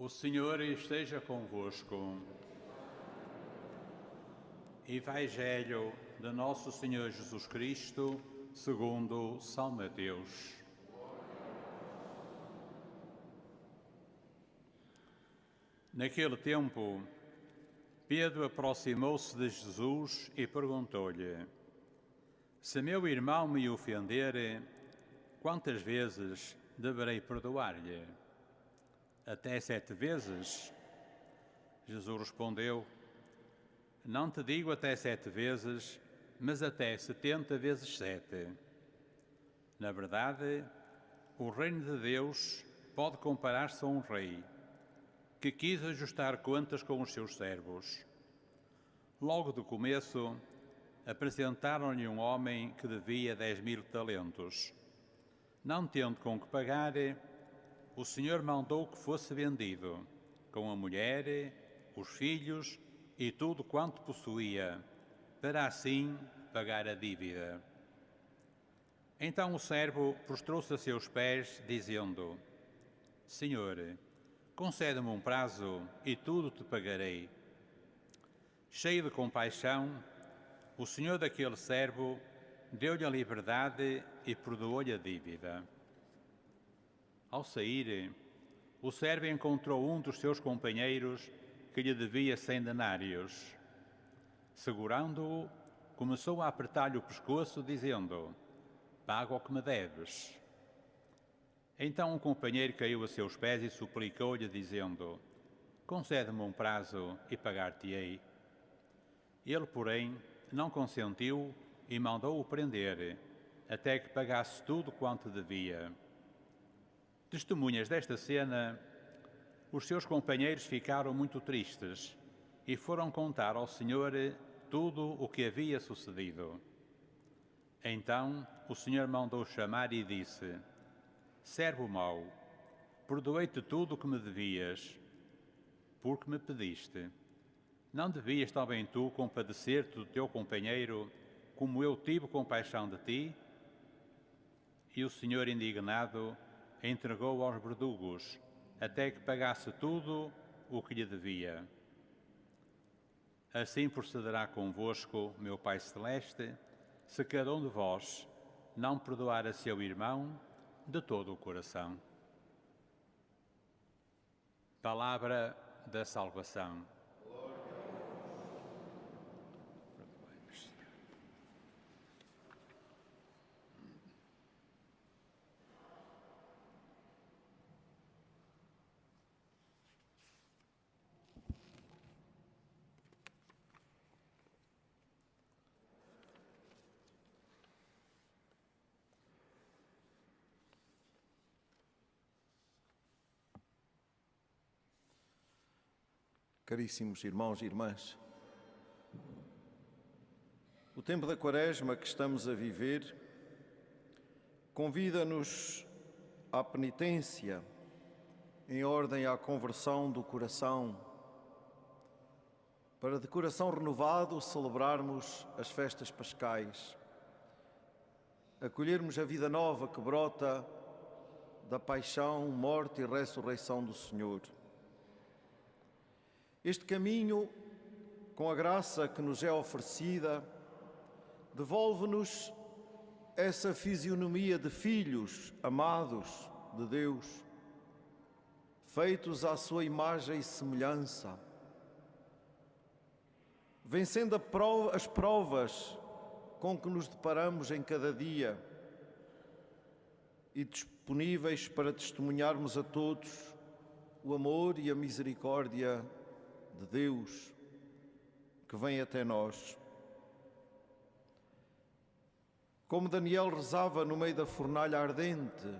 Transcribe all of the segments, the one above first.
O Senhor esteja convosco. Evangelho de Nosso Senhor Jesus Cristo, segundo São Mateus. Naquele tempo, Pedro aproximou-se de Jesus e perguntou-lhe: Se meu irmão me ofender, quantas vezes deverei perdoar-lhe? Até 7 vezes? Jesus respondeu: Não te digo até 7 vezes, mas até 70 vezes 7. Na verdade, o reino de Deus pode comparar-se a um rei que quis ajustar contas com os seus servos. Logo do começo, apresentaram-lhe um homem que devia 10.000 talentos. Não tendo com que pagar, o Senhor mandou que fosse vendido, com a mulher, os filhos e tudo quanto possuía, para assim pagar a dívida. Então o servo prostrou-se a seus pés, dizendo: Senhor, concede-me um prazo e tudo te pagarei. Cheio de compaixão, o senhor daquele servo deu-lhe a liberdade e perdoou-lhe a dívida. Ao sair, o servo encontrou um dos seus companheiros que lhe devia 100 denários. Segurando-o, começou a apertar-lhe o pescoço, dizendo: Paga o que me deves. Então um companheiro caiu a seus pés e suplicou-lhe, dizendo: Concede-me um prazo e pagar-te-ei. Ele, porém, não consentiu e mandou-o prender, até que pagasse tudo quanto devia. Testemunhas desta cena, os seus companheiros ficaram muito tristes e foram contar ao Senhor tudo o que havia sucedido. Então o Senhor mandou chamar e disse: Servo mau, perdoei-te tudo o que me devias, porque me pediste. Não devias também tu compadecer-te do teu companheiro, como eu tive compaixão de ti? E o Senhor, indignado, entregou-o aos verdugos, até que pagasse tudo o que lhe devia. Assim procederá convosco, meu Pai Celeste, se cada um de vós não perdoar a seu irmão de todo o coração. Palavra da salvação. Caríssimos irmãos e irmãs, o tempo da Quaresma que estamos a viver convida-nos à penitência em ordem à conversão do coração, para de coração renovado celebrarmos as festas pascais, acolhermos a vida nova que brota da paixão, morte e ressurreição do Senhor. Este caminho, com a graça que nos é oferecida, devolve-nos essa fisionomia de filhos amados de Deus, feitos à sua imagem e semelhança, vencendo as provas com que nos deparamos em cada dia e disponíveis para testemunharmos a todos o amor e a misericórdia de Deus que vem até nós. Como Daniel rezava no meio da fornalha ardente,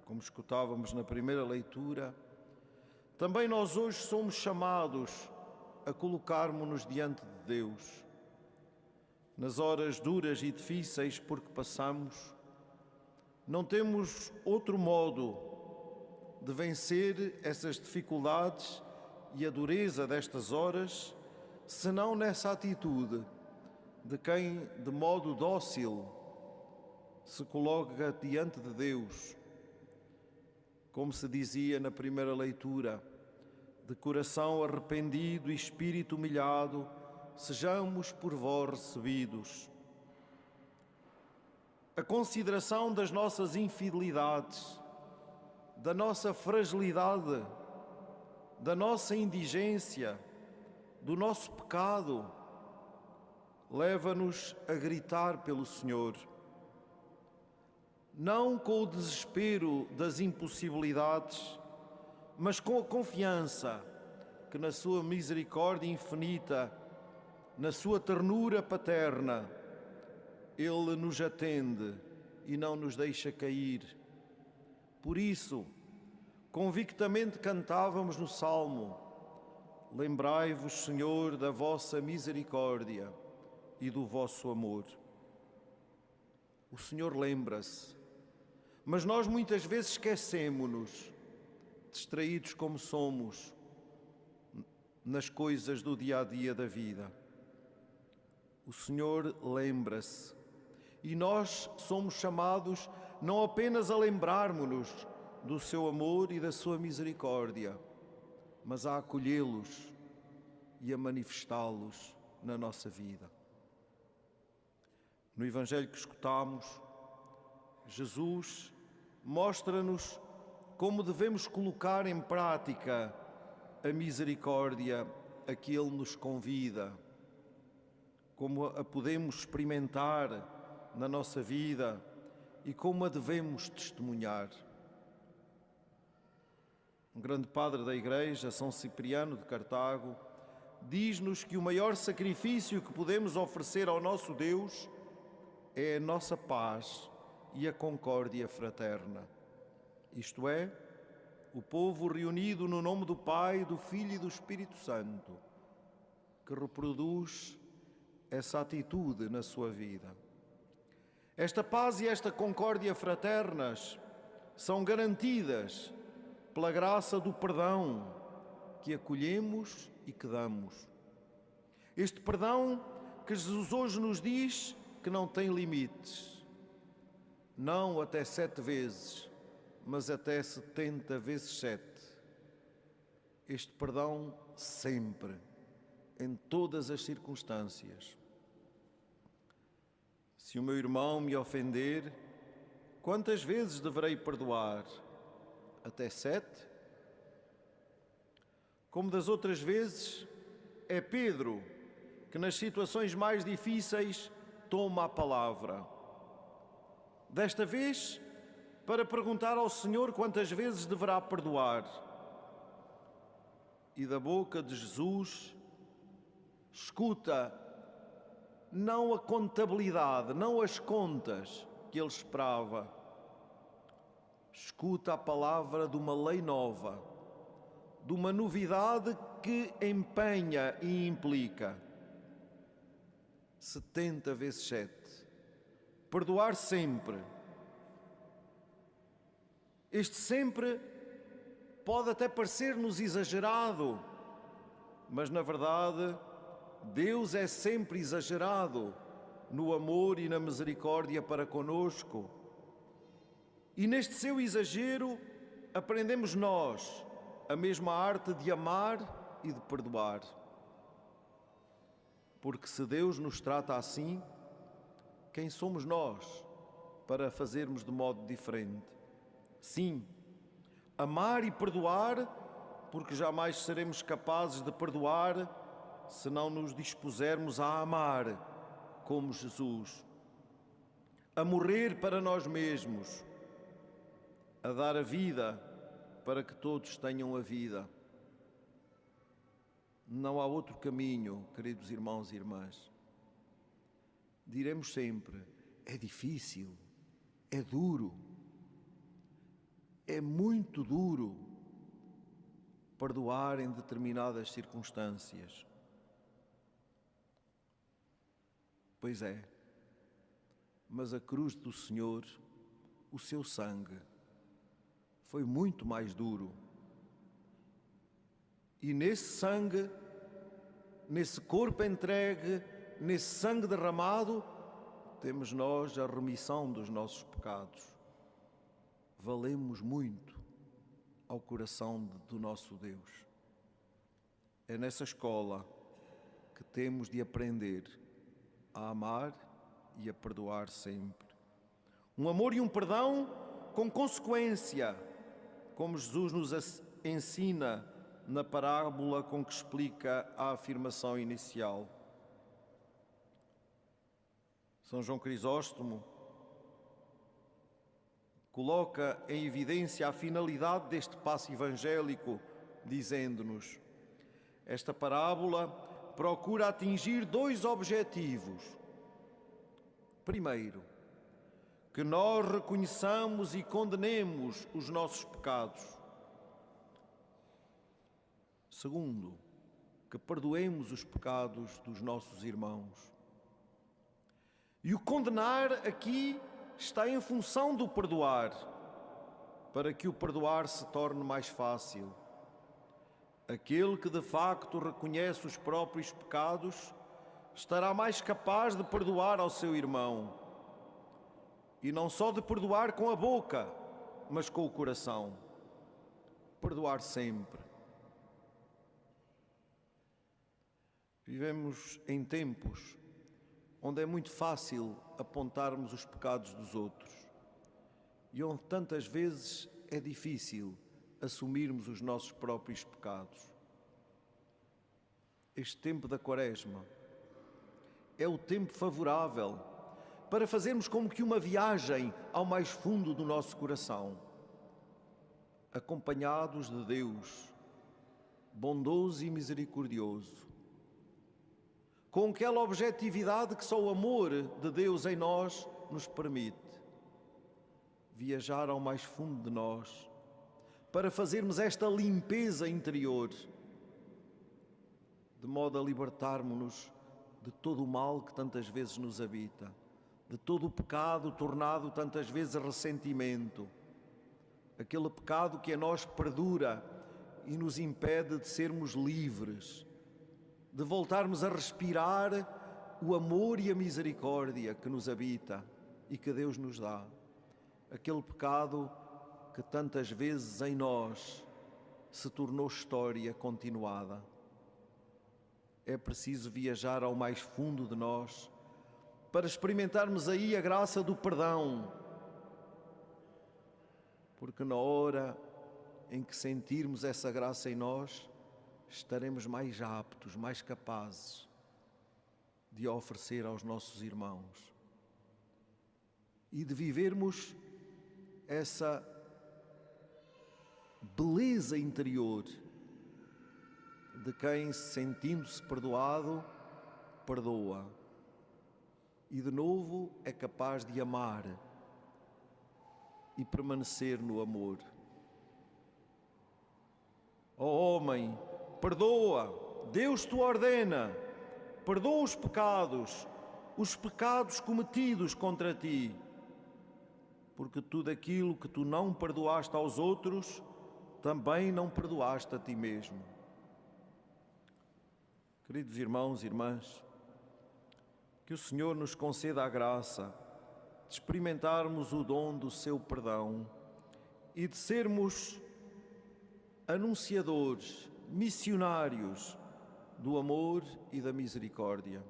como escutávamos na primeira leitura, também nós hoje somos chamados a colocarmos-nos diante de Deus. Nas horas duras e difíceis por que passamos, não temos outro modo de vencer essas dificuldades e a dureza destas horas, senão nessa atitude de quem, de modo dócil, se coloca diante de Deus, como se dizia na primeira leitura, de coração arrependido e espírito humilhado, sejamos por vós recebidos. A consideração das nossas infidelidades, da nossa fragilidade, da nossa indigência, do nosso pecado, leva-nos a gritar pelo Senhor. Não com o desespero das impossibilidades, mas com a confiança que na sua misericórdia infinita, na sua ternura paterna, Ele nos atende e não nos deixa cair. Por isso, convictamente cantávamos no Salmo: lembrai-vos, Senhor, da vossa misericórdia e do vosso amor. O Senhor lembra-se, mas nós muitas vezes esquecemo-nos, distraídos como somos, nas coisas do dia-a-dia da vida. O Senhor lembra-se e nós somos chamados não apenas a lembrarmos-nos do seu amor e da sua misericórdia, mas a acolhê-los e a manifestá-los na nossa vida. No Evangelho que escutamos, Jesus mostra-nos como devemos colocar em prática a misericórdia a que Ele nos convida, como a podemos experimentar na nossa vida e como a devemos testemunhar. Um grande padre da Igreja, São Cipriano de Cartago, diz-nos que o maior sacrifício que podemos oferecer ao nosso Deus é a nossa paz e a concórdia fraterna. Isto é, o povo reunido no nome do Pai, do Filho e do Espírito Santo, que reproduz essa atitude na sua vida. Esta paz e esta concórdia fraternas são garantidas pela graça do perdão que acolhemos e que damos. Este perdão que Jesus hoje nos diz que não tem limites, não até 7 vezes, mas até 70 vezes 7. Este perdão sempre, em todas as circunstâncias. Se o meu irmão me ofender, quantas vezes deverei perdoar? Até 7? Como das outras vezes, é Pedro que nas situações mais difíceis toma a palavra. Desta vez, para perguntar ao Senhor quantas vezes deverá perdoar. E da boca de Jesus, escuta não a contabilidade, não as contas que ele esperava. Escuta a palavra de uma lei nova, de uma novidade que empenha e implica. 70 vezes 7. Perdoar sempre. Este sempre pode até parecer-nos exagerado, mas na verdade Deus é sempre exagerado no amor e na misericórdia para conosco. E neste seu exagero aprendemos nós a mesma arte de amar e de perdoar. Porque se Deus nos trata assim, quem somos nós para fazermos de modo diferente? Sim, amar e perdoar, porque jamais seremos capazes de perdoar se não nos dispusermos a amar como Jesus, a morrer para nós mesmos, a dar a vida para que todos tenham a vida. Não há outro caminho, queridos irmãos e irmãs. Diremos sempre, é difícil, é duro, é muito duro perdoar em determinadas circunstâncias. Pois é, mas a cruz do Senhor, o seu sangue, foi muito mais duro. E nesse sangue, nesse corpo entregue, nesse sangue derramado, temos nós a remissão dos nossos pecados. Valemos muito ao coração do nosso Deus. É nessa escola que temos de aprender a amar e a perdoar sempre. Um amor e um perdão com consequência, como Jesus nos ensina na parábola com que explica a afirmação inicial. São João Crisóstomo coloca em evidência a finalidade deste passo evangélico, dizendo-nos: esta parábola procura atingir dois objetivos. Primeiro, que nós reconheçamos e condenemos os nossos pecados. Segundo, que perdoemos os pecados dos nossos irmãos. E o condenar aqui está em função do perdoar, para que o perdoar se torne mais fácil. Aquele que de facto reconhece os próprios pecados estará mais capaz de perdoar ao seu irmão. E não só de perdoar com a boca, mas com o coração. Perdoar sempre. Vivemos em tempos onde é muito fácil apontarmos os pecados dos outros e onde tantas vezes é difícil assumirmos os nossos próprios pecados. Este tempo da Quaresma é o tempo favorável para fazermos como que uma viagem ao mais fundo do nosso coração, acompanhados de Deus, bondoso e misericordioso, com aquela objetividade que só o amor de Deus em nós nos permite. Viajar ao mais fundo de nós, para fazermos esta limpeza interior, de modo a libertarmos-nos de todo o mal que tantas vezes nos habita, de todo o pecado tornado tantas vezes ressentimento, aquele pecado que em nós perdura e nos impede de sermos livres, de voltarmos a respirar o amor e a misericórdia que nos habita e que Deus nos dá. Aquele pecado que tantas vezes em nós se tornou história continuada. É preciso viajar ao mais fundo de nós para experimentarmos aí a graça do perdão, porque na hora em que sentirmos essa graça em nós, estaremos mais aptos, mais capazes de oferecer aos nossos irmãos e de vivermos essa beleza interior de quem, sentindo-se perdoado, perdoa e de novo é capaz de amar e permanecer no amor. Ó homem, perdoa, Deus te ordena, perdoa os pecados cometidos contra ti, porque tudo aquilo que tu não perdoaste aos outros, também não perdoaste a ti mesmo. Queridos irmãos e irmãs, que o Senhor nos conceda a graça de experimentarmos o dom do seu perdão e de sermos anunciadores, missionários do amor e da misericórdia.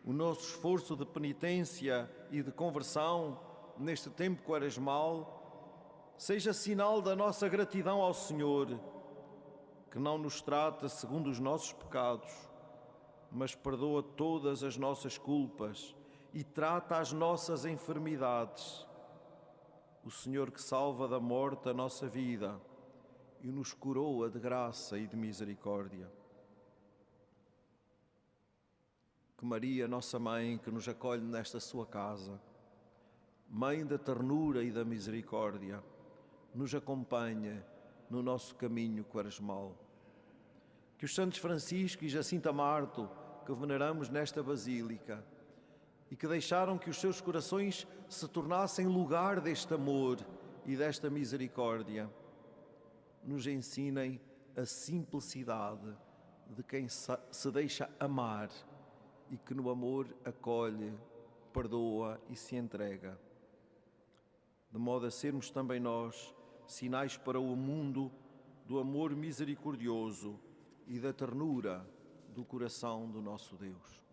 O nosso esforço de penitência e de conversão neste tempo quaresmal seja sinal da nossa gratidão ao Senhor, que não nos trata segundo os nossos pecados, mas perdoa todas as nossas culpas e trata as nossas enfermidades. O Senhor que salva da morte a nossa vida e nos coroa de graça e de misericórdia. Que Maria, nossa Mãe, que nos acolhe nesta sua casa, Mãe da ternura e da misericórdia, nos acompanhe no nosso caminho quaresmal. Que os santos Francisco e Jacinta Marto, que veneramos nesta basílica, e que deixaram que os seus corações se tornassem lugar deste amor e desta misericórdia, nos ensinem a simplicidade de quem se deixa amar e que no amor acolhe, perdoa e se entrega, de modo a sermos também nós sinais para o mundo do amor misericordioso e da ternura do coração do nosso Deus.